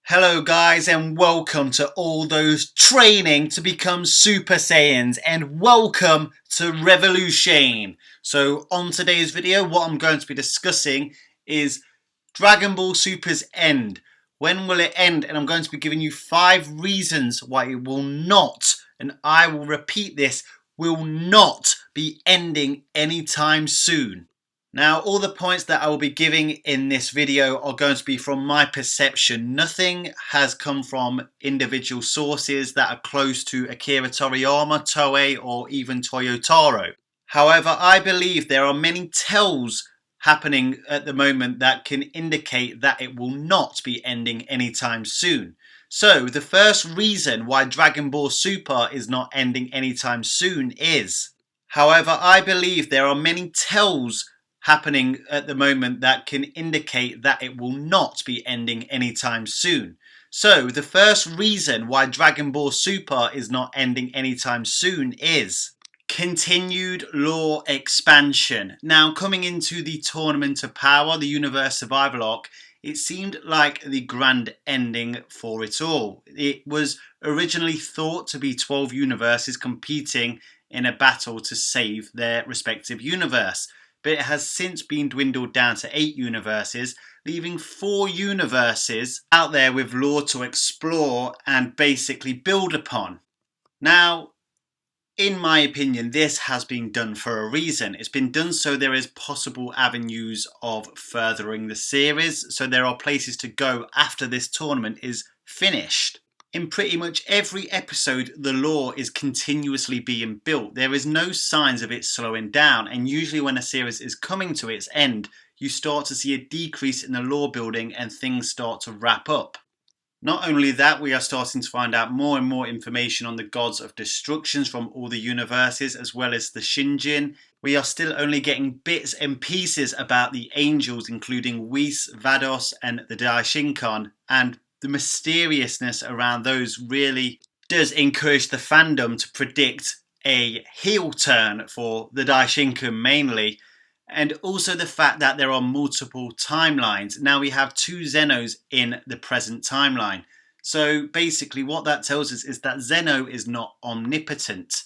Hello guys and welcome to all those training to become Super Saiyans and welcome to Revolution. So on today's video what I'm going to be discussing is Dragon Ball Super's end. When will it end? And I'm going to be giving you 5 reasons why it will not, and I will repeat this, will not be ending anytime soon. Now, all the points that I will be giving in this video are going to be from my perception. Nothing has come from individual sources that are close to Akira Toriyama, Toei, or even Toyotaro. However, I believe there are many tells happening at the moment that can indicate that it will not be ending anytime soon. So, the first reason why Dragon Ball Super is not ending anytime soon is, however, I believe there are many tells happening at the moment that can indicate that it will not be ending anytime soon. So the first reason why Dragon Ball Super is not ending anytime soon is continued lore expansion. Now, coming into the Tournament of Power, the Universe Survival Arc, it seemed like the grand ending for it all. It was originally thought to be 12 universes competing in a battle to save their respective universe, but it has since been dwindled down to 8 universes, leaving 4 universes out there with lore to explore and basically build upon. Now, in my opinion, this has been done for a reason. It's been done so there is possible avenues of furthering the series, so there are places to go after this tournament is finished. In pretty much every episode, the lore is continuously being built. There is no signs of it slowing down, and usually when a series is coming to its end, you start to see a decrease in the lore building and things start to wrap up. Not only that, we are starting to find out more and more information on the gods of destructions from all the universes, as well as the Shinjin. We are still only getting bits and pieces about the angels, including Whis, Vados, and the Daishinkan, and the mysteriousness around those really does encourage the fandom to predict a heel turn for the Daishinkan mainly, and also the fact that there are multiple timelines. Now we have 2 Zenos in the present timeline. So basically what that tells us is that Zeno is not omnipotent.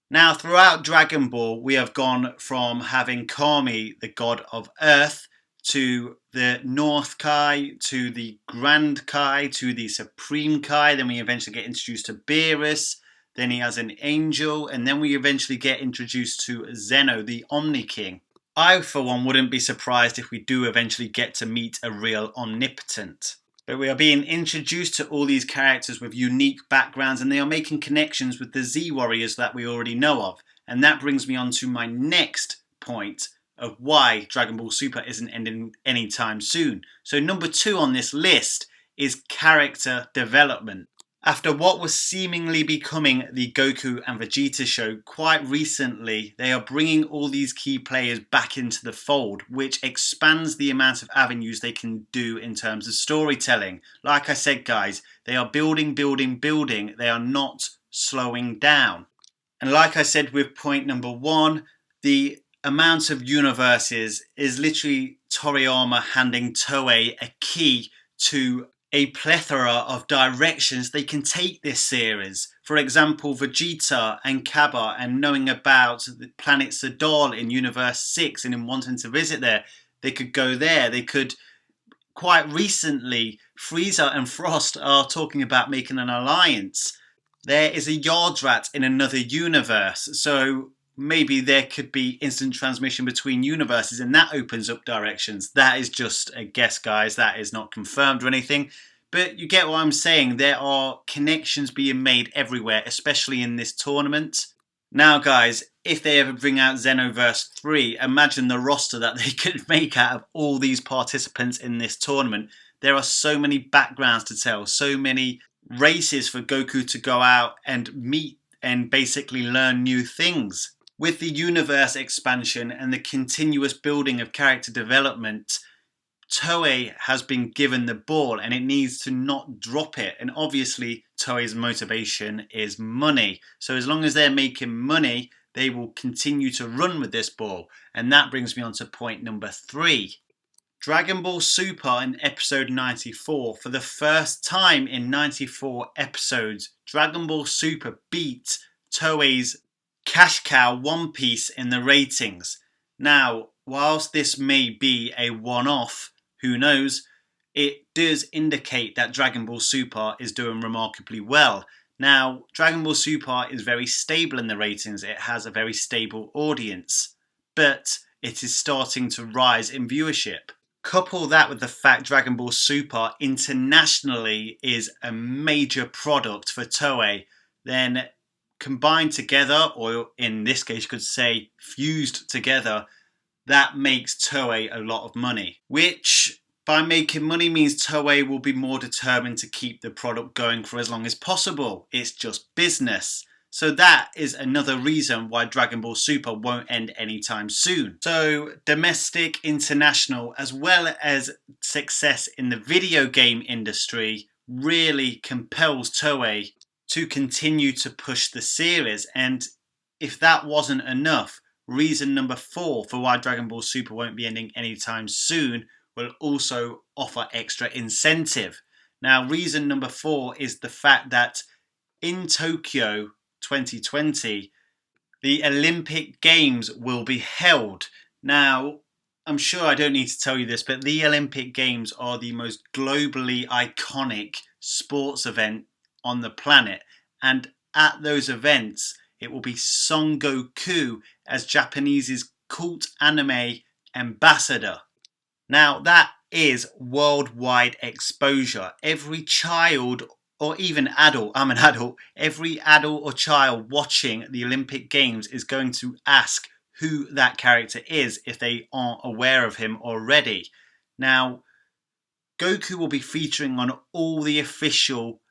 Now throughout Dragon Ball we have gone from having Kami, the god of Earth, to the North Kai, to the Grand Kai, to the Supreme Kai. Then we eventually get introduced to Beerus. Then he has an angel. And then we eventually get introduced to Zeno, the Omni King. I, for one, wouldn't be surprised if we do eventually get to meet a real omnipotent. But we are being introduced to all these characters with unique backgrounds, and they are making connections with the Z Warriors that we already know of. And that brings me on to my next point of why Dragon Ball Super isn't ending anytime soon. So number 2 on this list is character development. After what was seemingly becoming the Goku and Vegeta show, quite recently they are bringing all these key players back into the fold, which expands the amount of avenues they can do in terms of storytelling. Like I said guys, they are building, they are not slowing down. And like I said with point number 1, the amount of universes is literally Toriyama handing Toei a key to a plethora of directions they can take this series. For example, Vegeta and Cabba, and knowing about the planet Sadal in Universe 6 and in wanting to visit there, they could go there. They could, quite recently, Frieza and Frost are talking about making an alliance. There is a Yardrat in another universe, so maybe there could be instant transmission between universes and that opens up directions. That is just a guess, guys. That is not confirmed or anything. But you get what I'm saying. There are connections being made everywhere, especially in this tournament. Now, guys, if they ever bring out Xenoverse 3, imagine the roster that they could make out of all these participants in this tournament. There are so many backgrounds to tell, so many races for Goku to go out and meet and basically learn new things. With the universe expansion and the continuous building of character development, Toei has been given the ball and it needs to not drop it. And obviously Toei's motivation is money. So as long as they're making money, they will continue to run with this ball. And that brings me on to point number 3. Dragon Ball Super in episode 94. For the first time in 94 episodes, Dragon Ball Super beat Toei's cash cow One Piece in the ratings. Now, whilst this may be a one-off, who knows, it does indicate that Dragon Ball Super is doing remarkably well. Now, Dragon Ball Super is very stable in the ratings. It has a very stable audience, but it is starting to rise in viewership. Couple that with the fact Dragon Ball Super internationally is a major product for Toei, then combined together, or in this case you could say fused together, that makes Toei a lot of money. Which, by making money, means Toei will be more determined to keep the product going for as long as possible. It's just business. So that is another reason why Dragon Ball Super won't end anytime soon. So domestic, international, as well as success in the video game industry really compels Toei to continue to push the series. And if that wasn't enough, reason number 4 for why Dragon Ball Super won't be ending anytime soon will also offer extra incentive. Now, reason number 4 is the fact that in Tokyo 2020, the Olympic Games will be held. Now, I'm sure I don't need to tell you this, but the Olympic Games are the most globally iconic sports event on the planet. And at those events, it will be Son Goku as Japanese's cult anime ambassador. Now, that is worldwide exposure. Every child or even adult, I'm an adult, every adult or child watching the Olympic Games is going to ask who that character is if they aren't aware of him already. Now, Goku will be featuring on all the official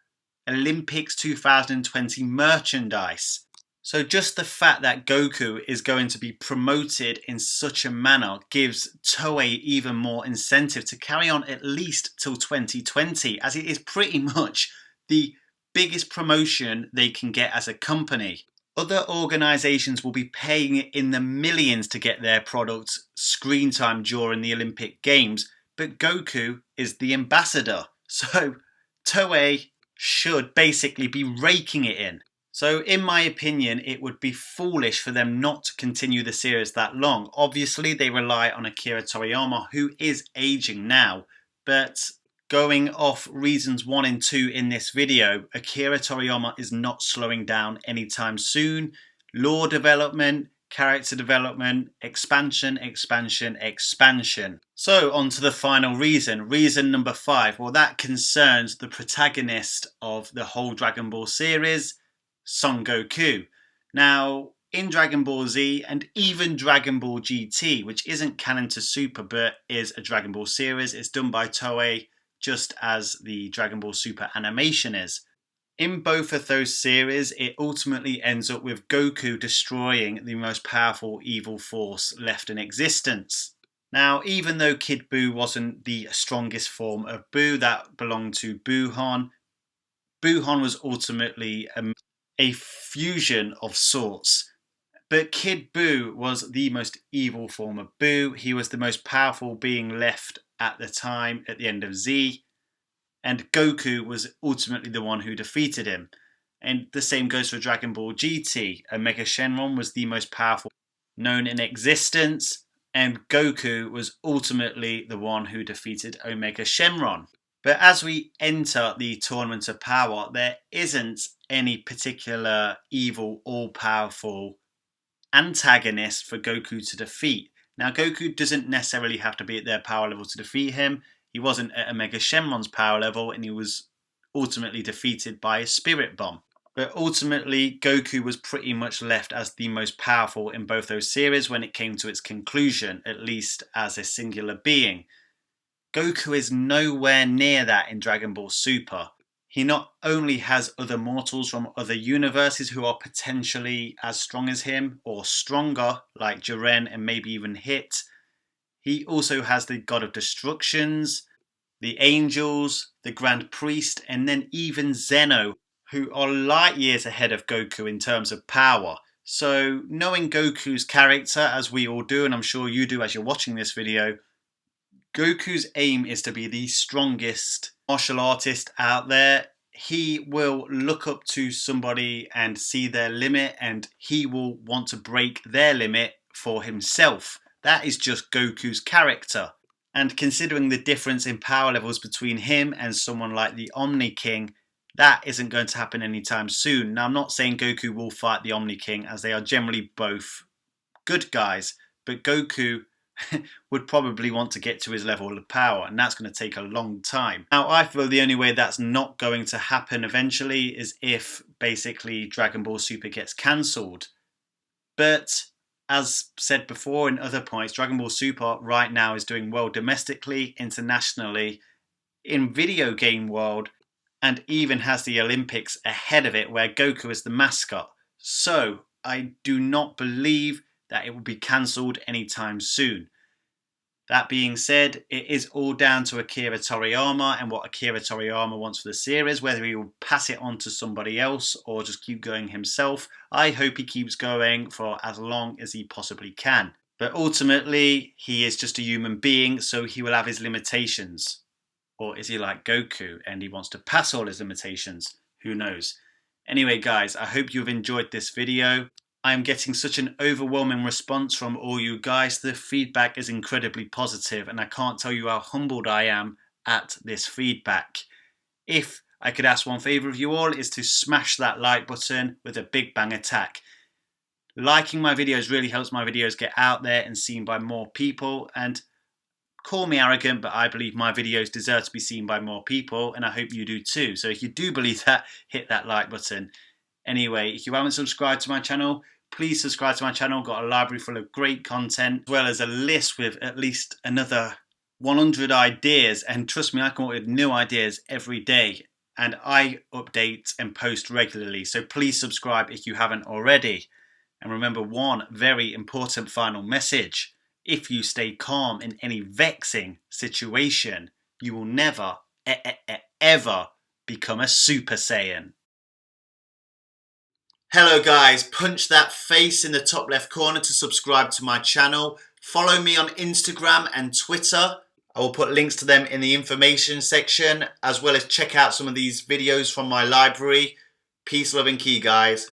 Olympics 2020 merchandise. So just the fact that Goku is going to be promoted in such a manner gives Toei even more incentive to carry on at least till 2020, as it is pretty much the biggest promotion they can get as a company. Other organisations will be paying in the millions to get their products screen time during the Olympic Games, but Goku is the ambassador. So Toei should basically be raking it in. So in my opinion, it would be foolish for them not to continue the series that long. Obviously, they rely on Akira Toriyama, who is aging now, but going off reasons 1 and 2 in this video, Akira Toriyama is not slowing down anytime soon. Lore development, character development, expansion, expansion, expansion. So on to the final reason. Reason number 5. Well, that concerns the protagonist of the whole Dragon Ball series, Son Goku. Now, in Dragon Ball Z and even Dragon Ball GT, which isn't canon to Super but is a Dragon Ball series, it's done by Toei, just as the Dragon Ball Super animation is. In both of those series, it ultimately ends up with Goku destroying the most powerful evil force left in existence. Now, even though Kid Buu wasn't the strongest form of Buu, that belonged to Buuhan, Buuhan was ultimately a fusion of sorts. But Kid Buu was the most evil form of Buu. He was the most powerful being left at the time at the end of Z. And Goku was ultimately the one who defeated him. And the same goes for Dragon Ball GT. Omega Shenron was the most powerful known in existence. And Goku was ultimately the one who defeated Omega Shenron. But as we enter the Tournament of Power, there isn't any particular evil, all-powerful antagonist for Goku to defeat. Now, Goku doesn't necessarily have to be at their power level to defeat him. He wasn't at Omega Shenron's power level, and he was ultimately defeated by a Spirit Bomb. But ultimately, Goku was pretty much left as the most powerful in both those series when it came to its conclusion, at least as a singular being. Goku is nowhere near that in Dragon Ball Super. He not only has other mortals from other universes who are potentially as strong as him, or stronger, like Jiren and maybe even Hit. He also has the God of Destructions, the Angels, the Grand Priest, and then even Zeno, who are light years ahead of Goku in terms of power. So knowing Goku's character, as we all do, and I'm sure you do as you're watching this video, Goku's aim is to be the strongest martial artist out there. He will look up to somebody and see their limit, and he will want to break their limit for himself. That is just Goku's character. And considering the difference in power levels between him and someone like the Omni King, that isn't going to happen anytime soon. Now, I'm not saying Goku will fight the Omni King, as they are generally both good guys, but Goku would probably want to get to his level of power, and that's going to take a long time. Now, I feel the only way that's not going to happen eventually is if basically Dragon Ball Super gets cancelled. But as said before in other points, Dragon Ball Super right now is doing well domestically, internationally, in video game world, and even has the Olympics ahead of it where Goku is the mascot. So I do not believe that it will be cancelled anytime soon. That being said, it is all down to Akira Toriyama and what Akira Toriyama wants for the series, whether he will pass it on to somebody else or just keep going himself. I hope he keeps going for as long as he possibly can. But ultimately, he is just a human being, so he will have his limitations. Or is he like Goku and he wants to pass all his limitations? Who knows? Anyway guys, I hope you've enjoyed this video. I am getting such an overwhelming response from all you guys. The feedback is incredibly positive, and I can't tell you how humbled I am at this feedback. If I could ask one favour of you all, is to smash that like button with a big bang attack. Liking my videos really helps my videos get out there and seen by more people, and call me arrogant, but I believe my videos deserve to be seen by more people, and I hope you do too. So if you do believe that, hit that like button. Anyway, if you haven't subscribed to my channel, please subscribe to my channel. Got a library full of great content, as well as a list with at least another 100 ideas. And trust me, I come up with new ideas every day. And I update and post regularly. So please subscribe if you haven't already. And remember one very important final message. If you stay calm in any vexing situation, you will never, ever become a Super Saiyan. Hello guys, punch that face in the top left corner to subscribe to my channel. Follow me on Instagram and Twitter. I will put links to them in the information section, as well as check out some of these videos from my library. Peace, love and key guys.